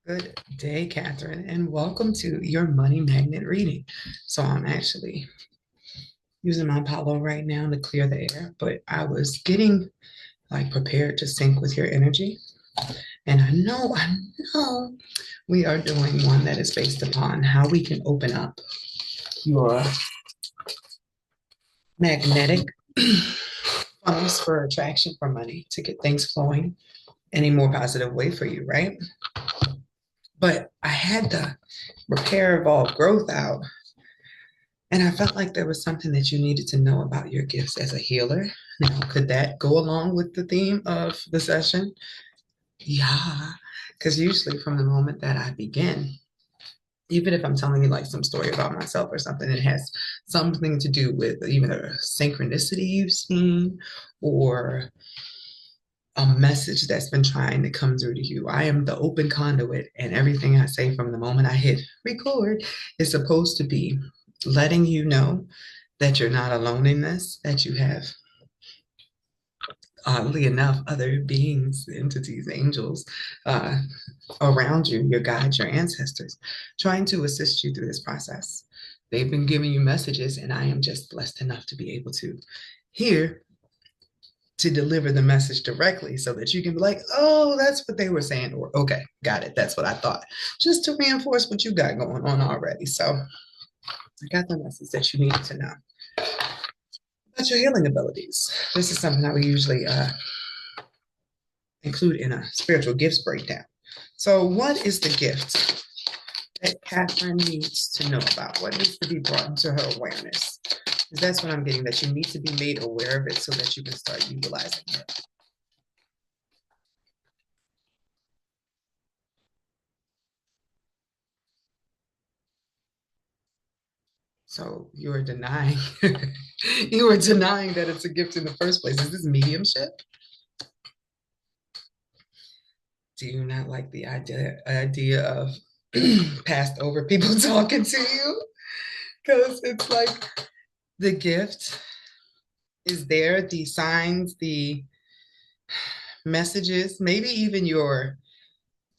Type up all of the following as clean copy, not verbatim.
Good day, Kathyrn, and welcome to your money magnet reading. So I'm actually using my Apollo right now to clear the air, but I was getting like prepared to sync with your energy. And I know we are doing one that is based upon how we can open up your magnetic funnels for attraction for money to get things flowing in a more positive way for you, right? But I had the repair evolve growth out. And I felt like there was something that you needed to know about your gifts as a healer. Now, could that go along with the theme of the session? Yeah, because usually from the moment that I begin, even if I'm telling you like some story about myself or something, it has something to do with either synchronicity you've seen or a message that's been trying to come through to you. I am the open conduit, and everything I say from the moment I hit record is supposed to be letting you know that you're not alone in this, that you have, oddly enough, other beings, entities, angels uh, around you, your guides, your ancestors, trying to assist you through this process. They've been giving you messages, and I am just blessed enough to be able to hear to deliver the message directly so that you can be like, oh, that's what they were saying, or okay, got it. That's what I thought, just to reinforce what you got going on already. So I got the message that you needed to know about your healing abilities. This is something I would usually include in a spiritual gifts breakdown. So, what is the gift that Kathyrn needs to know about? What needs to be brought into her awareness? Because that's what I'm getting, that you need to be made aware of it so that you can start utilizing it. So you are denying you are denying that it's a gift in the first place. Is this mediumship? Do you not like the idea of passed over people talking to you? Because it's like the gift is there, the signs, the messages, maybe even your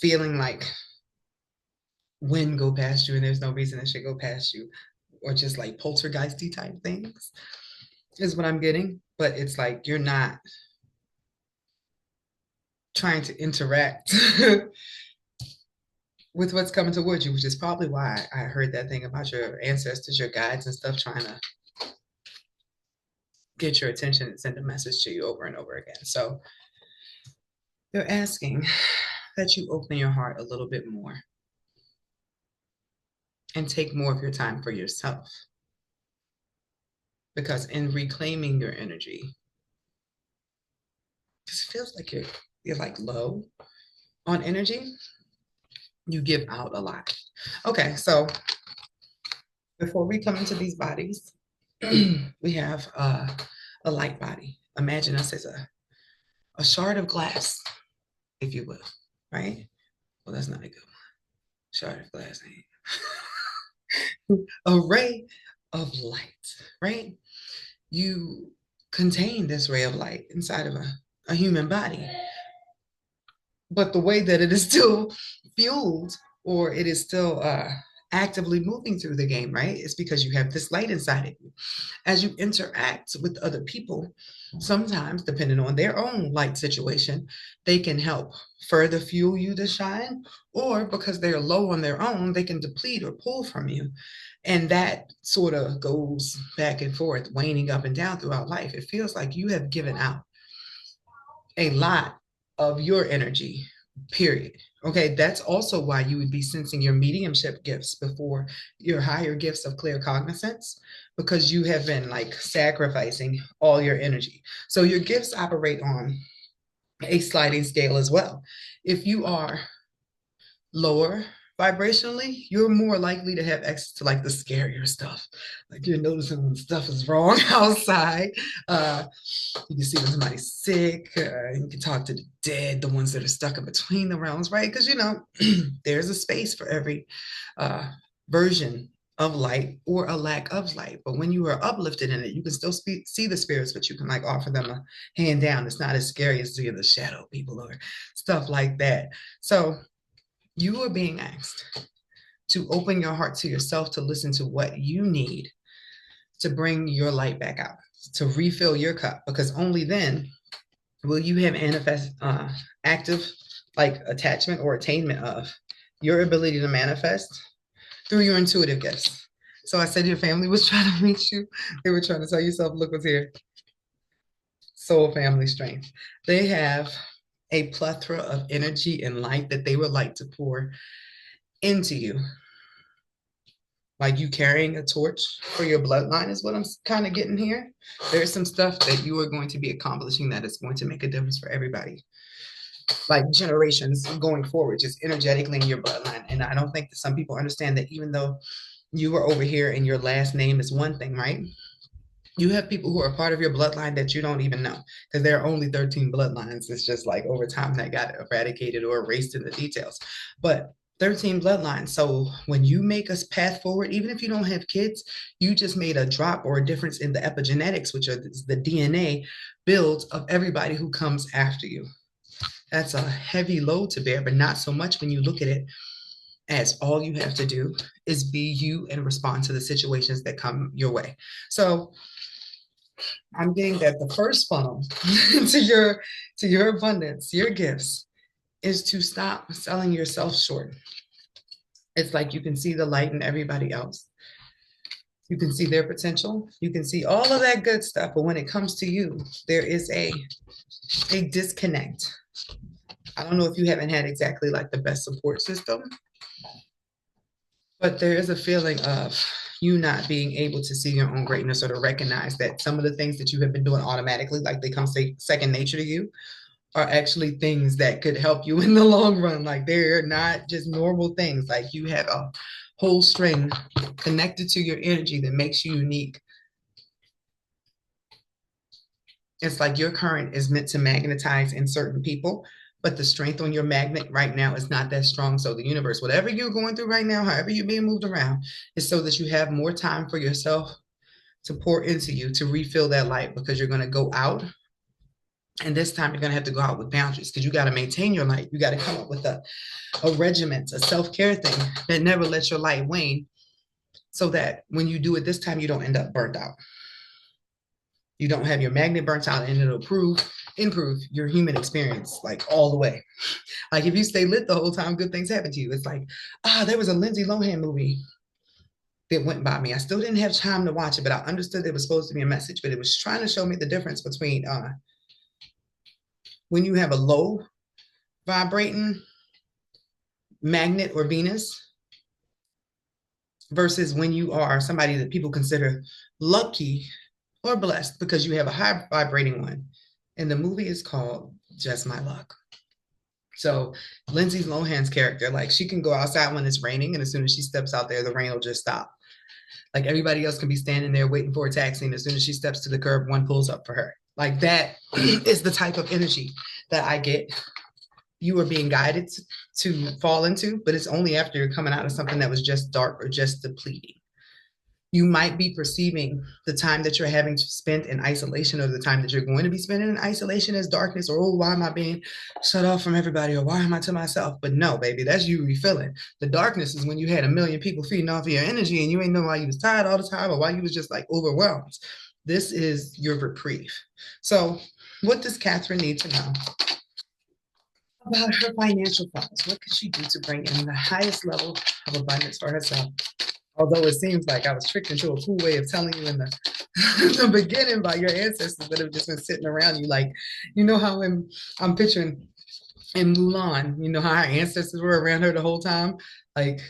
feeling like wind go past you and there's no reason it should go past you, or just like poltergeisty type things is what I'm getting. But it's like you're not trying to interact with what's coming towards you, which is probably why I heard that thing about your ancestors, your guides, and stuff trying to get your attention and send a message to you over and over again. So they're asking that you open your heart a little bit more and take more of your time for yourself. Because in reclaiming your energy, because it feels like you're like low on energy, you give out a lot. Okay, so before we come into these bodies, we have a light body. Imagine us as a shard of glass, if you will, right? Well, that's not a good one. Shard of glass ain't. A ray of light, right? You contain this ray of light inside of a human body. But the way that it is still fueled or it is still actively moving through the game, right? It's because you have this light inside of you. As you interact with other people, sometimes, depending on their own light situation, they can help further fuel you to shine, or because they're low on their own, they can deplete or pull from you. And that sort of goes back and forth, waning up and down throughout life. It feels like you have given out a lot of your energy, period. Okay, that's also why you would be sensing your mediumship gifts before your higher gifts of clear cognizance, because you have been like sacrificing all your energy. So your gifts operate on a sliding scale as well. If you are lower vibrationally, you're more likely to have access to like the scarier stuff. Like you're noticing when stuff is wrong outside. Uh, you can see when somebody's sick. You can talk to the dead, the ones that are stuck in between the realms, right? Because you know there's a space for every uh, version of light or a lack of light. But when you are uplifted in it, you can still see the spirits, but you can like offer them a hand down. It's not as scary as seeing the shadow people or stuff like that. So You are being asked to open your heart to yourself, to listen to what you need to bring your light back out, to refill your cup, because only then will you have manifest active like attachment or attainment of your ability to manifest through your intuitive gifts. So I said your family was trying to reach you. They were trying to tell yourself, look what's here. Soul family strength. They have a plethora of energy and light that they would like to pour into you. Like you carrying a torch for your bloodline is what I'm kind of getting here. There's some stuff that you are going to be accomplishing that is going to make a difference for everybody, like generations going forward, just energetically in your bloodline. And I don't think that some people understand that even though you are over here and your last name is one thing, right? You have people who are part of your bloodline that you don't even know, because there are only 13 bloodlines. It's just like over time that got eradicated or erased in the details. But 13 bloodlines. So when you make a path forward, even if you don't have kids, you just made a drop or a difference in the epigenetics, which are the DNA builds of everybody who comes after you. That's a heavy load to bear, but not so much when you look at it as all you have to do is be you and respond to the situations that come your way. So I'm getting that the first funnel to your abundance, your gifts, is to stop selling yourself short. It's like you can see the light in everybody else. You can see their potential. You can see all of that good stuff. But when it comes to you, there is a disconnect. I don't know if you haven't had exactly like the best support system, but there is a feeling of you not being able to see your own greatness or to recognize that some of the things that you have been doing automatically, like they come second nature to you, are actually things that could help you in the long run. Like they're not just normal things. Like you have a whole string connected to your energy that makes you unique. It's like your current is meant to magnetize in certain people, but the strength on your magnet right now is not that strong. So the universe, whatever you're going through right now, however you're being moved around, is so that you have more time for yourself to pour into you, to refill that light, because you're going to go out. And this time you're going to have to go out with boundaries, because you got to maintain your light. You got to come up with a regiment, a self-care thing that never lets your light wane, so that when you do it this time, you don't end up burnt out. You don't have your magnet burnt out, and it'll improve your human experience like all the way. Like if you stay lit the whole time, good things happen to you. It's like, there was a Lindsay Lohan movie that went by me. I still didn't have time to watch it, but I understood it was supposed to be a message, but it was trying to show me the difference between when you have a low vibrating magnet or Venus versus when you are somebody that people consider lucky or blessed because you have a high vibrating one. And the movie is called Just My Luck. So Lindsay Lohan's character, like she can go outside when it's raining, and as soon as she steps out there, the rain will just stop. Like everybody else can be standing there waiting for a taxi, and as soon as she steps to the curb, one pulls up for her. Like that is the type of energy that I get you are being guided to fall into, but it's only after you're coming out of something that was just dark or just depleting. You might be perceiving the time that you're having to spend in isolation, or the time that you're going to be spending in isolation, as darkness, or, oh, why am I being shut off from everybody, or why am I to myself? But no, baby, that's you refilling. The darkness is when you had a million people feeding off of your energy and you ain't know why you was tired all the time, or why you was just like overwhelmed. This is your reprieve. So what does Kathyrn need to know about her financial funds? What could she do to bring in the highest level of abundance for herself? Although it seems like I was tricked into a cool way of telling you in the, the beginning by your ancestors that have just been sitting around you. Like, you know how I'm picturing in Mulan, you know how her ancestors were around her the whole time? Like,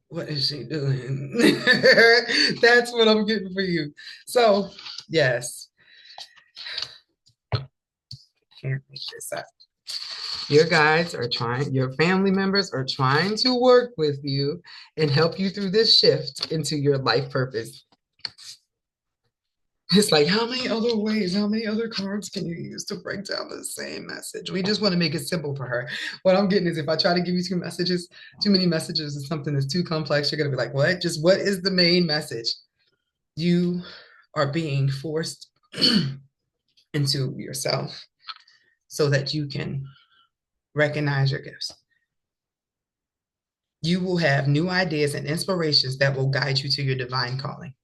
what is she doing? That's what I'm getting for you. So, yes. Can't make this up. Your guides are trying, your family members are trying to work with you and help you through this shift into your life purpose. It's like, how many other ways, how many other cards can you use to break down the same message? We just want to make it simple for her. What I'm getting is, if I try to give you too many messages, and something that's too complex, you're going to be like, what? Just what is the main message? You are being forced into yourself so that you can recognize your gifts. You will have new ideas and inspirations that will guide you to your divine calling.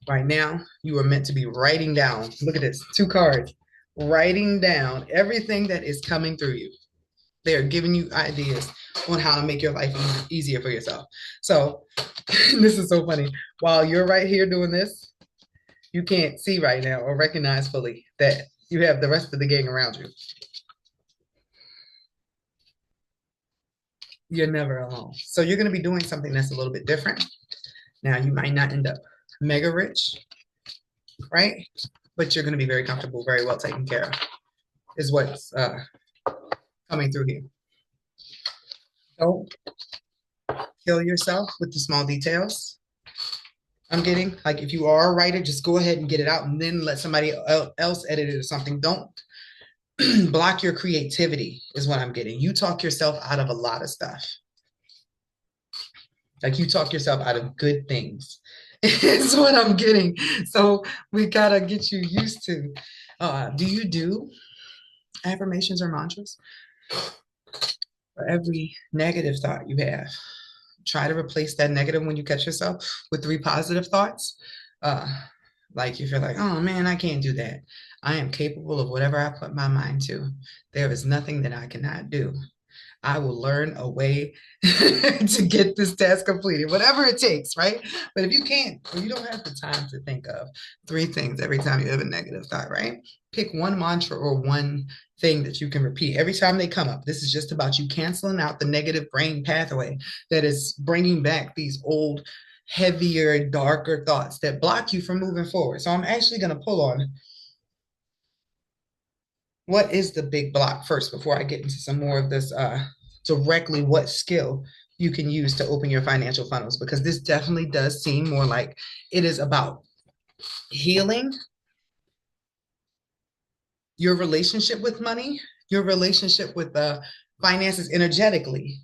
Right now, you are meant to be writing down, look at this, 2 cards, writing down everything that is coming through you. They're giving you ideas on how to make your life easier for yourself. So this is so funny. While you're right here doing this, you can't see right now or recognize fully that you have the rest of the gang around you. You're never alone. So you're going to be doing something that's a little bit different. Now, you might not end up mega rich, right? But you're going to be very comfortable, very well taken care of, is what's coming through here. Don't kill yourself with the small details. I'm getting like, if you are a writer, just go ahead and get it out and then let somebody else edit it or something. Don't block your creativity is what I'm getting. You talk yourself out of a lot of stuff. Like, you talk yourself out of good things is what I'm getting. So we gotta get you used to. Do you do affirmations or mantras? For every negative thought you have, try to replace that negative when you catch yourself with 3 positive thoughts. Like, if you're like, oh man, I can't do that. I am capable of whatever I put my mind to. There is nothing that I cannot do. I will learn a way to get this task completed, whatever it takes, right? But if you can't, or you don't have the time to think of 3 things every time you have a negative thought, right? Pick one mantra or one thing that you can repeat every time they come up. This is just about you canceling out the negative brain pathway that is bringing back these old, heavier, darker thoughts that block you from moving forward. So I'm actually going to pull on what is the big block first before I get into some more of this directly what skill you can use to open your financial funnels, because this definitely does seem more like it is about healing your relationship with money, your relationship with finances energetically,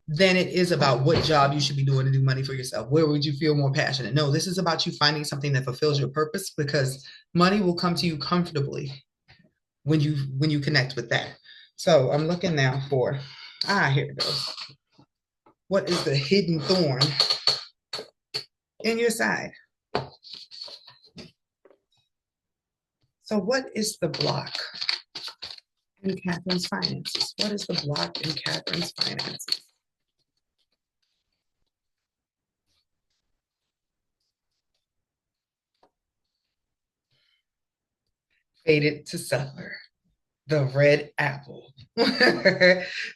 than it is about what job you should be doing to do money for yourself. Where would you feel more passionate? No, this is about you finding something that fulfills your purpose, because money will come to you comfortably when you connect with that. So I'm looking now for, here it goes. What is the hidden thorn in your side? So what is the block in Kathyrn's finances? What is the block in Kathyrn's finances? Fated to suffer. The red apple.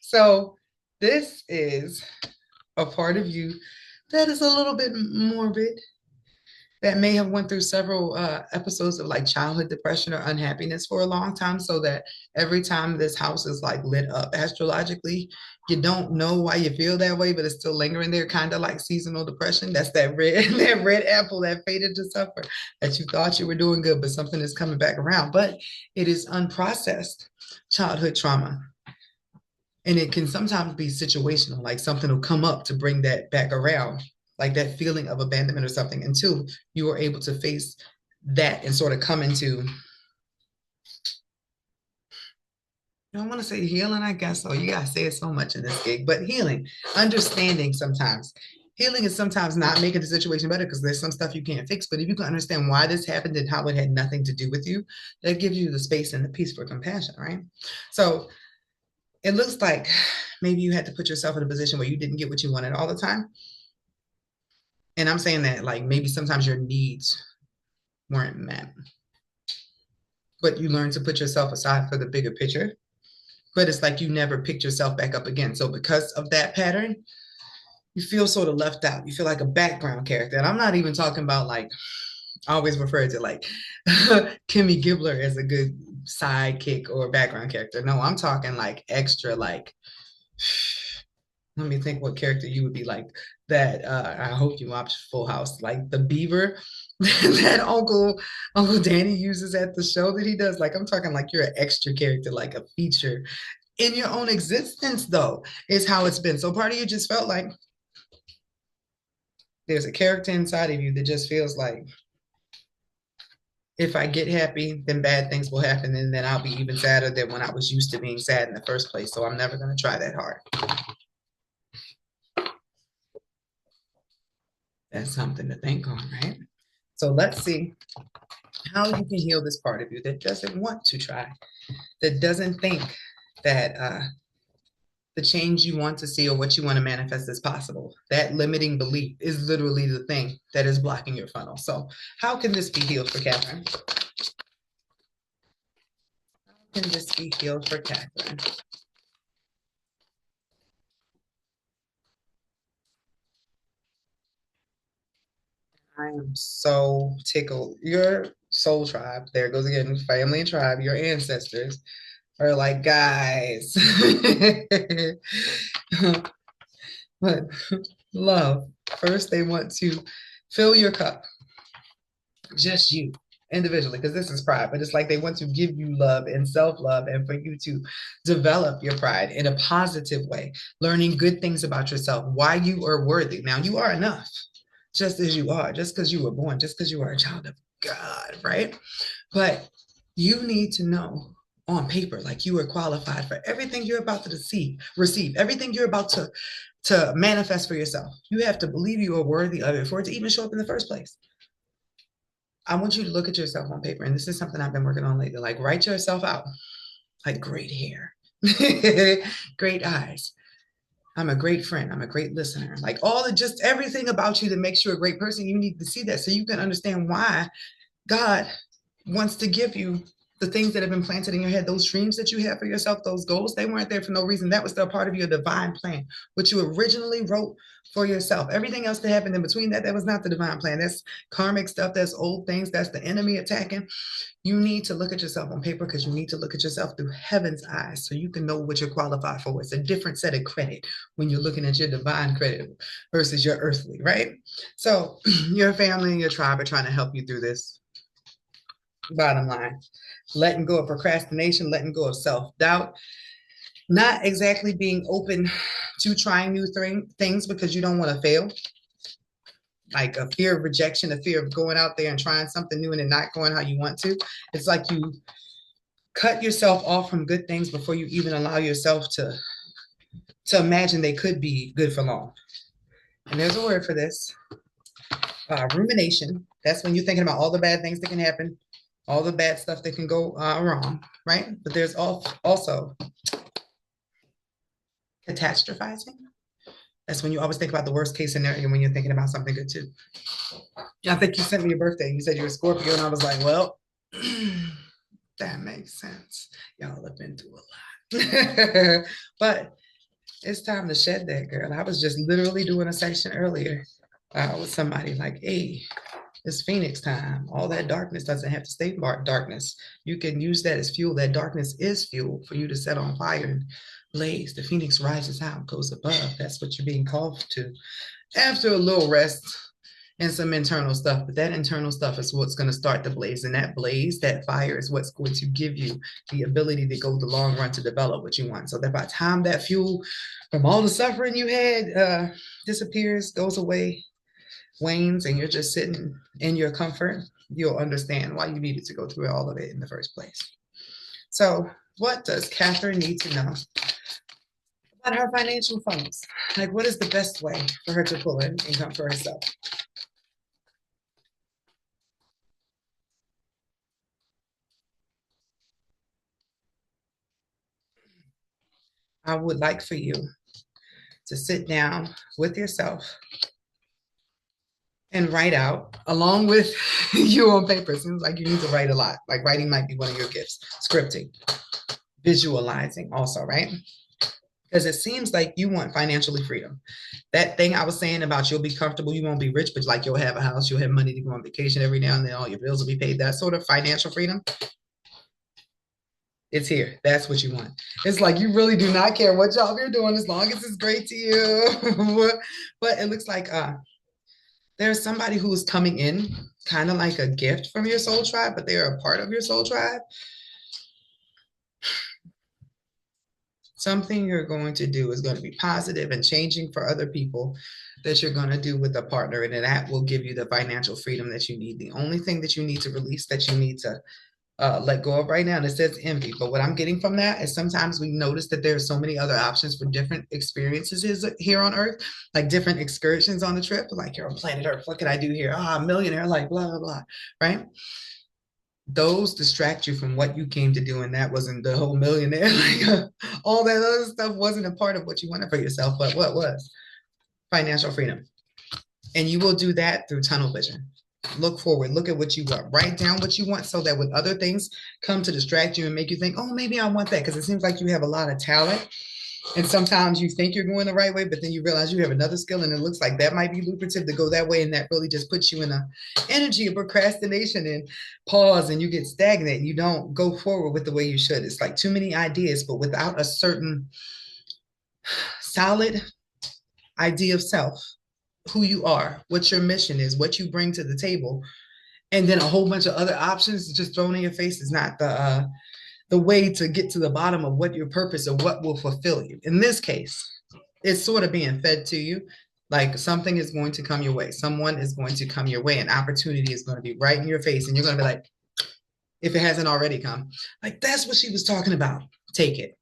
So this is a part of you that is a little bit morbid, that may have went through several episodes of like childhood depression or unhappiness for a long time, so that every time this house is like lit up astrologically, you don't know why you feel that way, but it's still lingering there, kind of like seasonal depression. That's that red that red apple that faded to suffer, that you thought you were doing good, but something is coming back around. But it is unprocessed childhood trauma. And it can sometimes be situational, like something will come up to bring that back around, like that feeling of abandonment or something, until you are able to face that and sort of come into, I don't want to say healing, I guess. So you got to say it so much in this gig, but healing, understanding sometimes. Healing is sometimes not making the situation better, because there's some stuff you can't fix. But if you can understand why this happened and how it had nothing to do with you, that gives you the space and the peace for compassion, right? So it looks like maybe you had to put yourself in a position where you didn't get what you wanted all the time. And I'm saying that like maybe sometimes your needs weren't met, but you learned to put yourself aside for the bigger picture. But it's like you never picked yourself back up again. So because of that pattern, you feel sort of left out. You feel like a background character. And I'm not even talking about, like, I always refer to like Kimmy Gibbler as a good sidekick or background character. No, I'm talking like extra, like, let me think what character you would be like. That I hope you watch Full House, like the beaver that Uncle Danny uses at the show that he does. Like, I'm talking like you're an extra character, like a feature in your own existence, though, is how it's been. So part of you just felt like there's a character inside of you that just feels like, if I get happy, then bad things will happen, and then I'll be even sadder than when I was used to being sad in the first place. So I'm never going to try that hard. That's something to think on, right? So let's see how you can heal this part of you that doesn't want to try, that doesn't think that the change you want to see or what you want to manifest is possible. That limiting belief is literally the thing that is blocking your funnel. So how can this be healed for Kathyrn? How can this be healed for Kathyrn? I am so tickled. Your soul tribe, there it goes again, family and tribe, your ancestors are like, guys, but love. First, they want to fill your cup, just you individually, because this is pride, but it's like they want to give you love and self-love and for you to develop your pride in a positive way, learning good things about yourself, why you are worthy. Now, you are enough just as you are, just because you were born, just because you are a child of God, right? But you need to know on paper, like you are qualified for everything you're about to receive everything you're about to manifest for yourself. You have to believe you are worthy of it for it to even show up in the first place. I want you to look at yourself on paper, and this is something I've been working on lately. Like, write yourself out, like great hair, great eyes. I'm a great friend. I'm a great listener. Like all the just everything about you that makes you a great person. You need to see that so you can understand why God wants to give you the things that have been planted in your head, those dreams that you have for yourself, those goals. They weren't there for no reason. That was still part of your divine plan, what you originally wrote for yourself. Everything else that happened in between that, that was not the divine plan. That's karmic stuff. That's old things. That's the enemy attacking. You need to look at yourself on paper because you need to look at yourself through heaven's eyes so you can know what you're qualified for. It's a different set of credit when you're looking at your divine credit versus your earthly, right? So your family and your tribe are trying to help you through this. Bottom line, letting go of procrastination, letting go of self-doubt, not exactly being open to trying new things because you don't want to fail, like a fear of rejection, a fear of going out there and trying something new and it not going how you want to. It's like you cut yourself off from good things before you even allow yourself to imagine they could be good for long. And there's a word for this, rumination. That's when you're thinking about all the bad things that can happen, all the bad stuff that can go wrong, right? But there's also catastrophizing. That's when you always think about the worst case scenario when you're thinking about something good too. I think you sent me your birthday. You said you were a Scorpio, and I was like, well, that makes sense. Y'all have been through a lot. But it's time to shed that, girl. I was just literally doing a session earlier with somebody like, hey, it's Phoenix time. All that darkness doesn't have to stay darkness. You can use that as fuel. That darkness is fuel for you to set on fire and blaze. The Phoenix rises out, goes above. That's what you're being called to. After a little rest and some internal stuff, but that internal stuff is what's going to start the blaze. And that blaze, that fire is what's going to give you the ability to go the long run to develop what you want. So that by the time that fuel from all the suffering you had disappears, goes away, wanes, and you're just sitting in your comfort, you'll understand why you needed to go through all of it in the first place. So what does Kathyrn need to know about her financial funds? Like, what is the best way for her to pull in income for herself? I would like for you to sit down with yourself and write out, along with you on paper. It seems like you need to write a lot. Like writing might be one of your gifts. Scripting, visualizing also, right? Because it seems like you want financially freedom. That thing I was saying about you'll be comfortable, you won't be rich, but like you'll have a house, you'll have money to go on vacation every now and then, all your bills will be paid. That sort of financial freedom, it's here. That's what you want. It's like you really do not care what job you're doing as long as it's great to you. But it looks like there's somebody who is coming in kind of like a gift from your soul tribe, but they're a part of your soul tribe. Something you're going to do is going to be positive and changing for other people that you're going to do with a partner, and that will give you the financial freedom that you need. The only thing that you need to release, that you need to let go of right now. And it says envy. But what I'm getting from that is sometimes we notice that there are so many other options for different experiences here on Earth, like different excursions on the trip. Like you're on planet Earth. What can I do here? Ah, millionaire, like blah, blah, blah. Right? Those distract you from what you came to do. And that wasn't the whole millionaire. Like all that other stuff wasn't a part of what you wanted for yourself. But what was? Financial freedom. And you will do that through tunnel vision. Look forward, look at what you want, write down what you want so that when other things come to distract you and make you think, oh, maybe I want that, because it seems like you have a lot of talent. And sometimes you think you're going the right way, but then you realize you have another skill and it looks like that might be lucrative to go that way. And that really just puts you in a energy of procrastination and pause, and you get stagnant and you don't go forward with the way you should. It's like too many ideas, but without a certain solid idea of self, who you are, what your mission is, what you bring to the table, and then a whole bunch of other options just thrown in your face is not the way to get to the bottom of what your purpose or what will fulfill you. In this case, it's sort of being fed to you. Like something is going to come your way. Someone is going to come your way. An opportunity is going to be right in your face. And you're going to be like, if it hasn't already come, like, that's what she was talking about. Take it.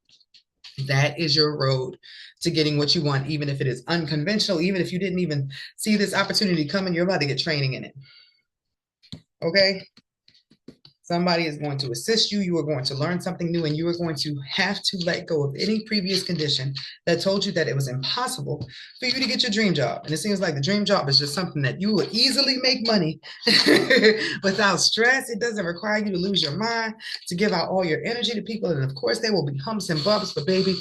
That is your road to getting what you want, even if it is unconventional, even if you didn't even see this opportunity coming, you're about to get training in it. Okay? Somebody is going to assist you. You are going to learn something new, and you are going to have to let go of any previous condition that told you that it was impossible for you to get your dream job. And it seems like the dream job is just something that you will easily make money without stress. It doesn't require you to lose your mind, to give out all your energy to people. And of course, there will be humps and bumps, but baby,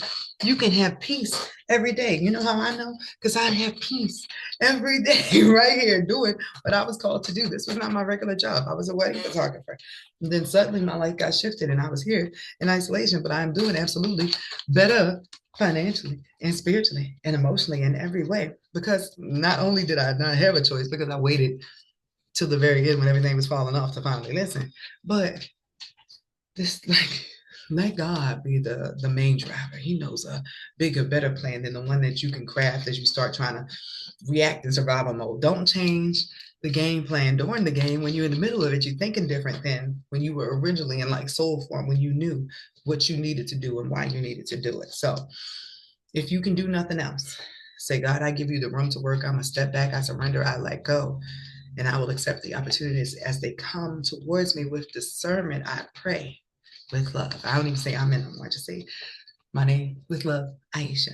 you can have peace every day. You know how I know? Because I have peace every day right here doing what I was called to do. This was not my regular job. I was a wedding photographer. And then suddenly my life got shifted and I was here in isolation, but I'm doing absolutely better financially and spiritually and emotionally in every way, because not only did I not have a choice because I waited till the very end when everything was falling off to finally listen, but this, like, let God be the main driver. He knows a bigger, better plan than the one that you can craft as you start trying to react in survival mode. Don't change the game plan during the game. When you're in the middle of it, you're thinking different than when you were originally in like soul form, when you knew what you needed to do and why you needed to do it. So if you can do nothing else, say, God, I give you the room to work. I'm a step back. I surrender. I let go. And I will accept the opportunities as they come towards me with discernment. I pray with love. I don't even say amen anymore. I just say my name with love, Aisha.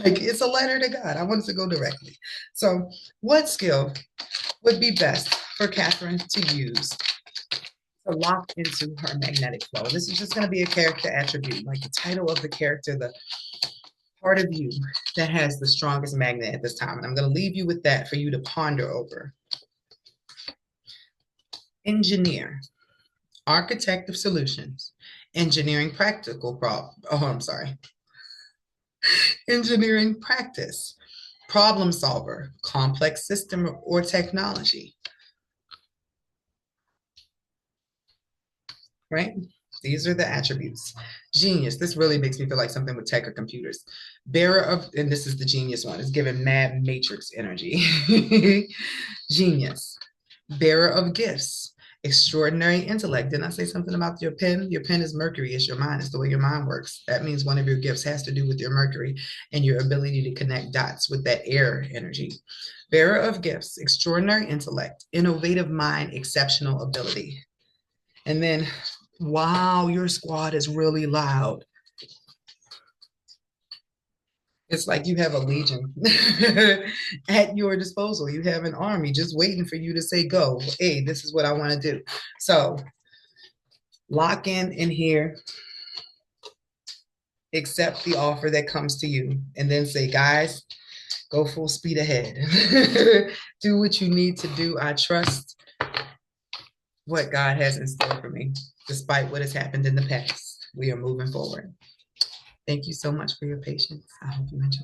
Like it's a letter to God. I want it to go directly. So what skill would be best for Kathyrn to use to lock into her magnetic flow? This is just going to be a character attribute, like the title of the character, the part of you that has the strongest magnet at this time. And I'm going to leave you with that for you to ponder over. Engineer, architect of solutions, engineering practical problem. Oh, I'm sorry. Engineering practice, problem solver, complex system or technology. Right? These are the attributes. Genius. This really makes me feel like something with tech or computers. Bearer of, and this is the genius one, it's given mad matrix energy. Genius. Bearer of gifts. Extraordinary intellect. Didn't I say something about your pen? Your pen is Mercury. It's your mind. It's the way your mind works. That means one of your gifts has to do with your Mercury and your ability to connect dots with that air energy. Bearer of gifts. Extraordinary intellect. Innovative mind. Exceptional ability. And then, wow, your squad is really loud. It's like you have a legion at your disposal. You have an army just waiting for you to say go. Hey, this is what I want to do. So lock in here, accept the offer that comes to you, and then say, guys, go full speed ahead. Do what you need to do. I trust what God has in store for me, despite what has happened in the past. We are moving forward. Thank you so much for your patience. I hope you enjoy.